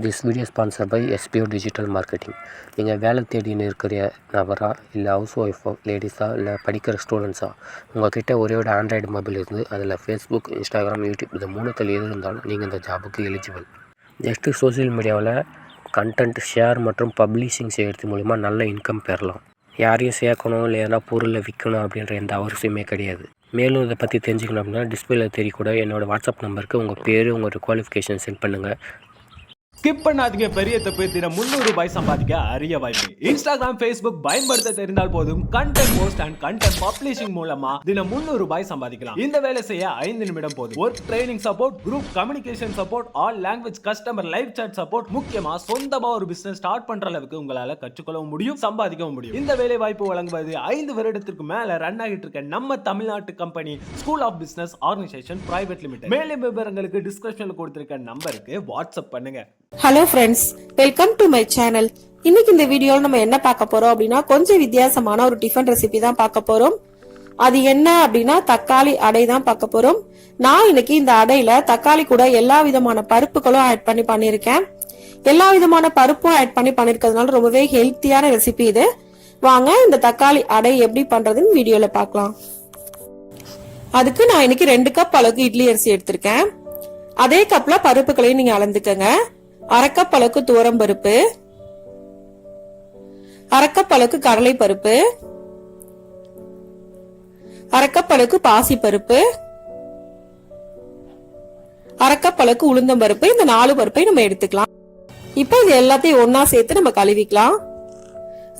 This video is sponsored by SPO Digital Marketing. நீங்கள் வேலை தேடின்னு இருக்கிற நபரா இல்லை ஹவுஸ் ஒய்ஃபோ லேடிஸா இல்லை படிக்கிற ஸ்டூடெண்ட்ஸா உங்கள்கிட்ட ஒரே ஒரு ஆண்ட்ராய்டு மொபைல் இருந்து அதில் ஃபேஸ்புக், இன்ஸ்டாகிராம், யூடியூப் இது மூணுத்தில் எது இருந்தாலும் நீங்கள் இந்த ஜாபுக்கு எலிஜிபிள். ஜஸ்ட்டு சோசியல் மீடியாவில் கண்டென்ட் ஷேர் மற்றும் பப்ளிஷிங் செய்கிறது மூலிமா நல்ல இன்கம் பெறலாம். யாரையும் சேர்க்கணும் இல்லை எதனா பொருளை விற்கணும் அப்படின்ற எந்த அவசியமே கிடையாது. மேலும் இதை பற்றி தெரிஞ்சுக்கணும் அப்படின்னா டிஸ்பிளேல தெரியக்கூட என்னோடய வாட்ஸ்அப் நம்பருக்கு உங்கள் பேர் உங்களோட குவாலிஃபிகேஷன் சென்ட் பண்ணுங்கள். ஸ்கிப் பண்ணாதீங்க. பெரிய தப்பு. தினம் 300 ரூபாய் சம்பாதிக்க அரிய வாய்ப்பு. இன்ஸ்டாகிராம், ஃபேஸ்புக் பயன்படுத்த தெரிந்தால் போதும் content post and content publishing மூலமா தினம் 300 ரூபாய் சம்பாதிக்கலாம். இந்த வேலை செய்ய 5 நிமிடம் போதும். Work training support, group communication support, all language customer live chat support, முக்கியமா சொந்தமா ஒரு பிசினஸ் ஸ்டார்ட் பண்ற அளவுக்கு உங்களால கற்றுக்கொள்ளவும் முடியும், சம்பாதிக்கவும் முடியும். இந்த வேலை வாய்ப்பு வழங்குவது 5 வருடத்திற்கு மேல ரன் ஆகிட்டு இருக்க நம்ம தமிழ்நாட்டு company school of business organisation private limited. மேலும் விவரங்களுக்கு டிஸ்கிரிப்ஷன்ல கொடுத்திருக்க நம்பருக்கு வாட்ஸ்அப் பண்ணுங்க. Hello friends, welcome to my channel. இன்னைக்கு இந்த வீடியோல நம்ம என்ன பார்க்க போறோம் அப்படின்னா கொஞ்சம் வித்தியாசமான ஒரு டிஃபன் ரெசிபி தான் பார்க்க போறோம். அது என்ன அப்படின்னா தக்காளி அடை தான் பார்க்க போறோம். நான் இன்னைக்கு இந்த அடையில தக்காளி கூட எல்லா விதமான பருப்புகளும் ஆட் பண்ணி பண்ணிருக்கேன். எல்லா விதமான பருப்பும் ஆட் பண்ணி பண்ணிருக்கிறதுனால ரொம்பவே ஹெல்த்தியான ரெசிபி இது. வாங்க இந்த தக்காளி அடை எப்படி பண்றதுன்னு வீடியோல பார்க்கலாம். அதுக்கு நான் இன்னைக்கு 2 கப் அளவுக்கு இட்லி அரிசி எடுத்திருக்கேன். அதே கப்ல பருப்புகளையும் நீங்க அளந்துக்கங்க. 1/2 கப் அளவுக்கு துவரம் பருப்பு, 1/2 கப் அளவுக்கு கடலை பருப்பு, 1/2 கப் அளவுக்கு பாசி பருப்பு, 1/2 கப் அளவுக்கு உளுந்தம் பருப்பு. இந்த 4 பருப்பை நம்ம எடுத்துக்கலாம். இப்போ இது எல்லாத்தையும் ஒன்னா சேர்த்து நம்ம கழுவிக்கலாம்.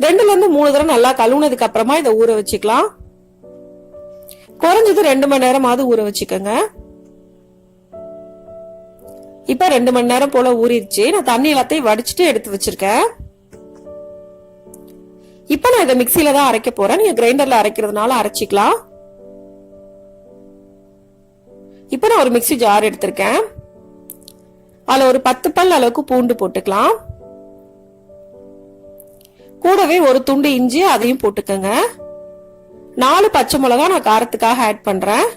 2ல இருந்து 3 தடவை நல்லா கழுவுனதுக்கு அப்புறமா இதை ஊற வச்சுக்கலாம். குறைஞ்சது 2 மணி நேரமாவது ஊற வச்சுக்கோங்க. இப்ப 2 மணி நேரம் போல ஊறிடுச்சு. நான் தண்ணி எல்லாத்தையும் வடிச்சிட்டு எடுத்து வச்சிருக்கேன். இப்ப நான் இதை மிக்சியில தான் அரைக்க போறேன். நீங்க கிரைண்டர்ல அரைக்கிறதுனால அரைச்சிக்கலாம். இப்ப நான் ஒரு மிக்சி ஜார் எடுத்திருக்கேன். அதுல ஒரு 10 பல் அளவுக்கு பூண்டு போட்டுக்கலாம். கூடவே ஒரு துண்டு இஞ்சி அதையும் போட்டுக்கங்க. 4 பச்சை மிளகாய் நான் காரத்துக்காக ஆட் பண்றேன்.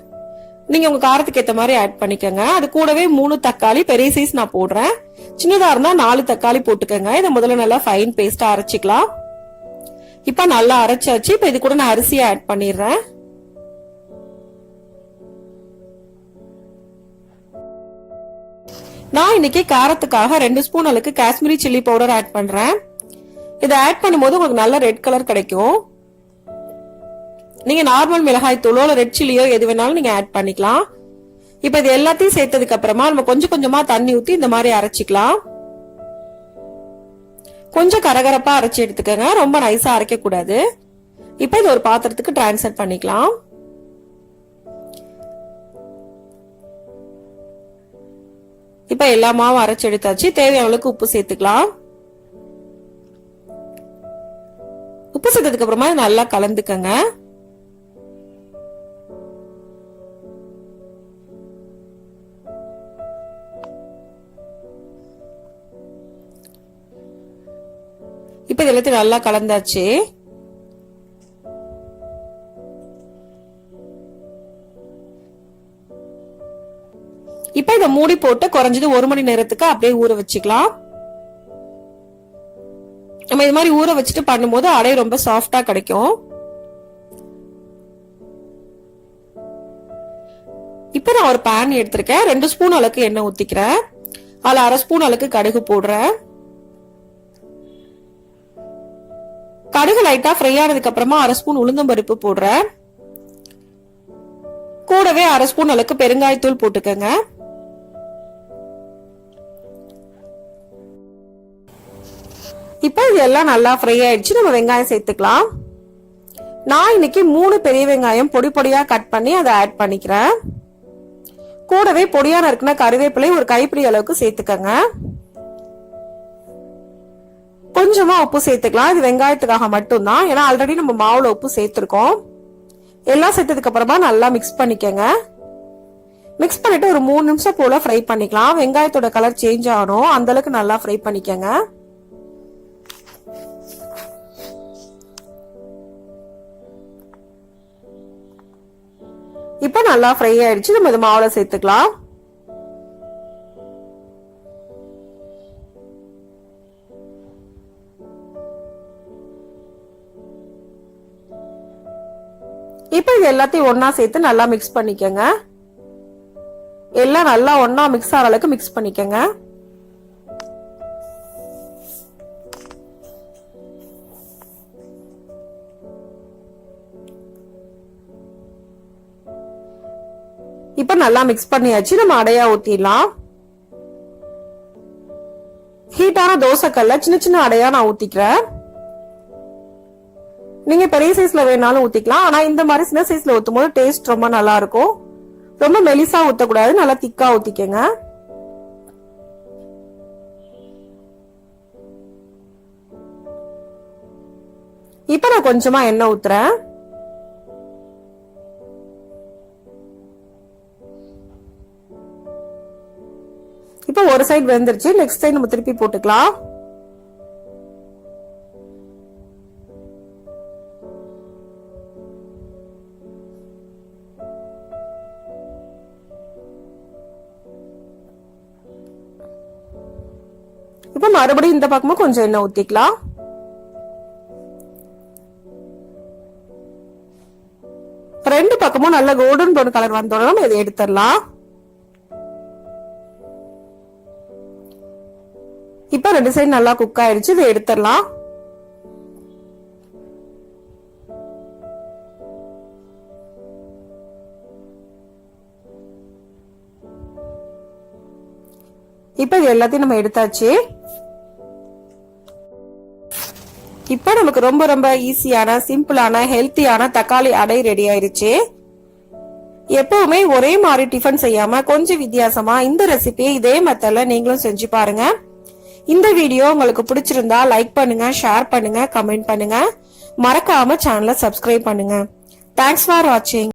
நீங்க உங்க காரத்துக்கு ஏத்த மாதிரி ஆட் பண்ணிக்கங்க. அது கூடவே 3 தக்காளி பெரிய சைஸ் நான் போடுறேன். சின்னதா இருந்தா 4 தக்காளி போட்டுக்கங்க. இதை முதல்ல நல்லா ஃபைன் பேஸ்டா அரைச்சிக்கலாம். இப்ப நல்லா அரைச்சாச்சு. இப்ப இது கூட நான் அரிசியை ஆட் பண்ணிடுறேன். நான் இன்னைக்கு காரத்துக்காக 2 ஸ்பூன் அளவுக்கு காஷ்மீரி சில்லி பவுடர் ஆட் பண்றேன். இதை ஆட் பண்ணும்போது உங்களுக்கு நல்ல ரெட் கலர் கிடைக்கும். நீங்க நார்மல் மிளகாய் தூளோ ரெட் சில்லியோ எது வேணாலும் நீங்க ஆட் பண்ணிக்கலாம். இப்ப இது எல்லாத்தையும் சேர்த்ததுக்கு அப்புறமா நம்ம கொஞ்சம் கொஞ்சமா தண்ணி ஊத்தி இந்த மாதிரி அரைச்சிக்கலாம். கொஞ்சம் கரகரப்பா அரைச்சி எடுத்துக்கங்க. ரொம்ப நைஸா அரைக்க கூடாது. இப்ப இது ஒரு பாத்திரத்துக்கு டிரான்ஸ்ஃபர் பண்ணிக்கலாம். இப்ப எல்லா மாவும் அரைச்சு எடுத்தாச்சு. தேவையான அளவுக்கு உப்பு சேர்த்துக்கலாம். உப்பு சேர்த்ததுக்கு அப்புறமா நல்லா கலந்துக்கங்க. இப்ப இதெல்லாத்தையும் நல்லா கலந்தாச்சு. இப்ப இதை மூடி போட்டு குறைஞ்சது 1 மணி நேரத்துக்கு அப்படியே ஊற வச்சுக்கலாம். நம்ம இது மாதிரி ஊற வச்சுட்டு பண்ணும்போது அடை ரொம்ப சாஃப்டா கிடைக்கும். இப்ப நான் ஒரு பேன் எடுத்திருக்கேன். 2 ஸ்பூன் அளவுக்கு எண்ணெய் ஊத்திக்கிறேன். அதுல 1/2 ஸ்பூன் அளவுக்கு கடுகு போடுறேன். கடுகு லைட்டா ஃப்ரை ஆனதுக்கு அப்புறமா 1/2 ஸ்பூன் உளுந்தம் பருப்பு போடுறேன். கூடவே 1/2 ஸ்பூன் அளவுக்கு பெருங்காயத்தூள் போட்டுக்கங்க. இப்ப இதெல்லாம் நல்லா ஃப்ரை ஆயிடுச்சு. நம்ம வெங்காயம் சேர்த்துக்கலாம். நான் இன்னைக்கு 3 பெரிய வெங்காயம் பொடி பொடியா கட் பண்ணி அதை ஆட் பண்ணிக்கிறேன். கூடவே பொடியா நறுக்குன கருவேப்பிலை ஒரு கைப்பிடி அளவுக்கு சேர்த்துக்கங்க. கொஞ்சமா உப்பு சேர்த்துக்கலாம். இது வெங்காயத்துக்காக மட்டும்தான், ஏன்னா ஆல்ரெடி நம்ம மாவுல உப்பு சேர்த்திருக்கோம். எல்லாம் சேர்த்ததுக்கு அப்புறமா நல்லா மிக்ஸ் பண்ணிக்கங்க. மிக்ஸ் பண்ணிட்டு ஒரு 3 நிமிஷம் போல ஃப்ரை பண்ணிக்கலாம். வெங்காயத்தோட கலர் சேஞ்ச் ஆகணும், அந்த அளவுக்கு நல்லா ஃப்ரை பண்ணிக்கங்க. இப்ப நல்லா ஃப்ரை ஆயிடுச்சு. நம்ம இது மாவுல சேர்த்துக்கலாம். இப்போ இது எல்லாத்தையும் ஒண்ணா சேர்த்து நல்லா மிக்ஸ் பண்ணிக்கங்க. எல்லாம் நல்லா ஒண்ணா மிக்ஸ் ஆகிற அளவுக்கு மிக்ஸ் பண்ணிக்கங்க. இப்ப நல்லா மிக்ஸ் பண்ணியாச்சு. நம்ம அடையா ஊத்திடலாம். ஹீட்டான தோசைக்கல்ல சின்ன சின்ன அடையா நான் ஊத்திக்கிறேன். நீங்க பெரிய சைஸ்ல வேணாலும் ஊத்திக்கலாம். ஆனா இந்த மாதிரி சின்ன சைஸ்ல ஊத்தும் போது டேஸ்ட் ரொம்ப நல்லா இருக்கும். ரொம்ப மெலிசா ஊத்தக்கூடாது, நல்லா திக்கா ஊத்திக்கங்க. இப்ப நான் கொஞ்சமா எண்ணெய் ஊத்துறேன். இப்ப ஒரு சைடு வெந்துருச்சு. நெக்ஸ்ட் சைடு நம்ம திருப்பி போட்டுக்கலாம். இப்ப மறுபடியும் இந்த பக்கமும் கொஞ்சம் எண்ணெய் ஊத்திக்கலாம். ரெண்டு பக்கமும் நல்ல கோல்டன் ப்ரௌன் கலர் வந்தோட நம்ம இதை எடுத்துடலாம். இப்ப ரெண்டு சைடு நல்லா குக் ஆயிடுச்சு. இதை எடுத்துடலாம். இப்ப இது எல்லாத்தையும் நம்ம எடுத்தாச்சு. இப்ப நமக்கு ரொம்ப ரொம்ப ஈஸியான சிம்பிளான ஹெல்த்தியான தக்காளி அடை ரெடி ஆயிருச்சு. எப்பவுமே ஒரே மாதிரி டிஃபன் செய்யாம கொஞ்சம் வித்தியாசமா இந்த ரெசிபியை இதே மெத்தட்ல நீங்களும் செஞ்சு பாருங்க. இந்த வீடியோ உங்களுக்கு பிடிச்சிருந்தா லைக் பண்ணுங்க, ஷேர் பண்ணுங்க, கமெண்ட் பண்ணுங்க. மறக்காம சேனலை சப்ஸ்கிரைப் பண்ணுங்க. தேங்க்ஸ் ஃபார் வாட்சிங்.